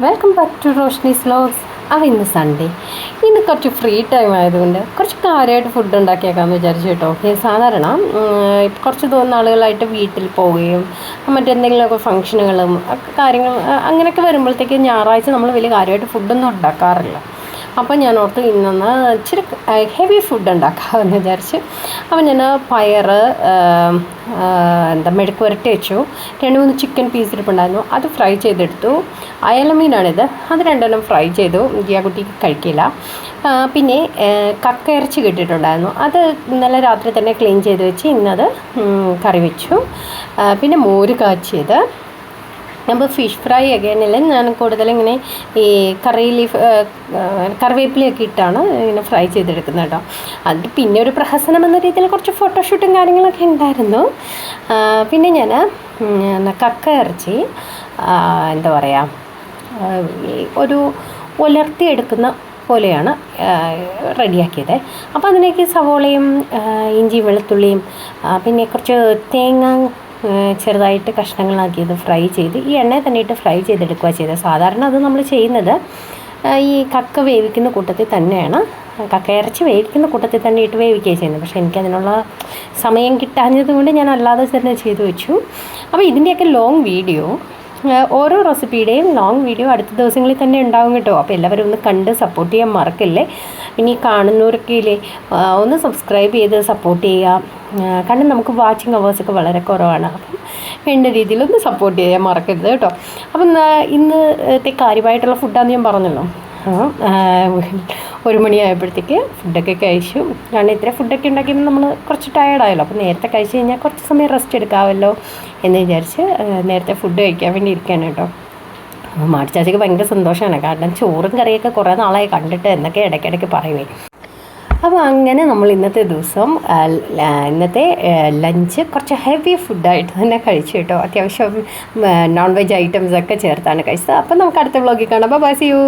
Welcome back to Roshni's vlogs. അപ്പോൾ ഇന്ന് Sunday, ഇന്ന് കുറച്ച് ഫ്രീ ടൈം ആയതുകൊണ്ട് കുറച്ച് കാര്യമായിട്ട് ഫുഡ് ഉണ്ടാക്കിയേക്കാമെന്ന് വിചാരിച്ചു കേട്ടോ. സാധാരണ കുറച്ച് നാളുകളായിട്ട് വീട്ടിൽ പോവുകയും മറ്റെന്തെങ്കിലുമൊക്കെ ഫംഗ്ഷനുകളും ഒക്കെ കാര്യങ്ങൾ അങ്ങനെയൊക്കെ വരുമ്പോഴത്തേക്ക് ഞായറാഴ്ച നമ്മൾ വലിയ കാര്യമായിട്ട് ഫുഡൊന്നും ഉണ്ടാക്കാറില്ല. അപ്പോൾ ഞാൻ ഓർത്ത് ഇന്നൊന്ന് ഇച്ചിരി ഹെവി ഫുഡ് ഉണ്ടാക്കാമെന്ന് വിചാരിച്ച്. അപ്പോൾ ഞാൻ പയർ മെഴുക്ക് പുരട്ടി വെച്ചു. 2-3 ചിക്കൻ പീസ് ഇരിപ്പുണ്ടായിരുന്നു, അത് ഫ്രൈ ചെയ്തെടുത്തു. അയലമീനാണിത്, അത് രണ്ടെണ്ണം ഫ്രൈ ചെയ്തു. കുട്ടിക്ക് കഴിക്കില്ല. പിന്നെ കക്ക ഇറച്ചി കിട്ടിയിട്ടുണ്ടായിരുന്നു, അത് ഇന്നലെ രാത്രി തന്നെ ക്ലീൻ ചെയ്ത് വെച്ച് ഇന്നത് കറി വെച്ചു. പിന്നെ മോര് കാച്ചിയത്. നമ്മൾ ഫിഷ് ഫ്രൈ അഗൈനിൽ ഞാൻ കൂടുതലിങ്ങനെ ഈ കറി ലീഫ് കറിവേപ്പിലയൊക്കെ ഇട്ടാണ് ഇങ്ങനെ ഫ്രൈ ചെയ്തെടുക്കുന്നത് കേട്ടോ. അത് പിന്നെ ഒരു പ്രഹസനം എന്ന രീതിയിൽ കുറച്ച് ഫോട്ടോഷൂട്ടും കാര്യങ്ങളൊക്കെ ഉണ്ടായിരുന്നു. പിന്നെ ഞാൻ കക്ക ഇറച്ചി എന്താ പറയുക, ഒരു ഉലർത്തിയെടുക്കുന്ന പോലെയാണ് റെഡിയാക്കിയത്. അപ്പോൾ അതിലേക്ക് സവോളയും ഇഞ്ചിയും വെളുത്തുള്ളിയും പിന്നെ കുറച്ച് തേങ്ങ ചെറുതായിട്ട് കഷ്ണങ്ങളാക്കിയത് ഫ്രൈ ചെയ്ത് ഈ എണ്ണയിൽ തന്നെ ഇട്ട് ഫ്രൈ ചെയ്തെടുക്കുക ചെയ്തത്. സാധാരണ അത് നമ്മൾ ചെയ്യുന്നത് ഈ കക്ക വേവിക്കുന്ന കൂട്ടത്തിൽ തന്നെയാണ്, കക്ക ഇറച്ചി വേവിക്കുന്ന കൂട്ടത്തിൽ തന്നെ ഇട്ട് വേവിക്കുകയാണ് ചെയ്യുന്നത്. പക്ഷേ എനിക്കതിനുള്ള സമയം കിട്ടാഞ്ഞത് കൊണ്ട് ഞാൻ അല്ലാതെ തന്നെ ചെയ്തു വെച്ചു. അപ്പോൾ ഇതിൻ്റെയൊക്കെ ലോങ് വീഡിയോ, ഓരോ റെസിപ്പിയുടെയും ലോങ് വീഡിയോ അടുത്ത ദിവസങ്ങളിൽ തന്നെ ഉണ്ടാവും കേട്ടോ. അപ്പോൾ എല്ലാവരും ഒന്ന് കണ്ട് സപ്പോർട്ട് ചെയ്യാൻ മറക്കല്ലേ. ഇനി കാണുന്നവരൊക്കെ ഇല്ലേ, ഒന്ന് സബ്സ്ക്രൈബ് ചെയ്ത് സപ്പോർട്ട് ചെയ്യുക. കാരണം നമുക്ക് വാച്ചിങ് അവേഴ്സൊക്കെ വളരെ കുറവാണ്. അപ്പം വേണ്ട രീതിയിലൊന്ന് സപ്പോർട്ട് ചെയ്യാൻ മറക്കരുത് കേട്ടോ. അപ്പം ഇന്നത്തെ കാര്യമായിട്ടുള്ള ഫുഡാണെന്ന് ഞാൻ പറഞ്ഞല്ലോ. 1 മണിയായപ്പോഴത്തേക്ക് ഫുഡൊക്കെ കഴിച്ചു. കാരണം ഇത്ര ഫുഡൊക്കെ ഉണ്ടാക്കിയപ്പോൾ നമ്മൾ കുറച്ച് ടയേർഡായല്ലോ. അപ്പോൾ നേരത്തെ കഴിച്ച് കഴിഞ്ഞാൽ കുറച്ച് സമയം റെസ്റ്റ് എടുക്കാമല്ലോ എന്ന് വിചാരിച്ച് നേരത്തെ ഫുഡ് കഴിക്കാൻ വേണ്ടി ഇരിക്കുകയാണ് കേട്ടോ. മാടിച്ചാച്ചിക്ക് ഭയങ്കര സന്തോഷമാണ്, കാരണം ചോറും കറിയൊക്കെ കുറേ നാളായി കണ്ടിട്ട് എന്നൊക്കെ ഇടയ്ക്കിടയ്ക്ക് പറയുവേ. അപ്പോൾ അങ്ങനെ നമ്മൾ ഇന്നത്തെ ലഞ്ച് കുറച്ച് ഹെവി ഫുഡായിട്ട് തന്നെ കഴിച്ചു കേട്ടോ. അത്യാവശ്യം നോൺ വെജ് ഐറ്റംസൊക്കെ ചേർത്താണ് കഴിച്ചത്. അപ്പോൾ നമുക്ക് അടുത്ത വ്ളോഗിൽ കാണാം. Bye, see U.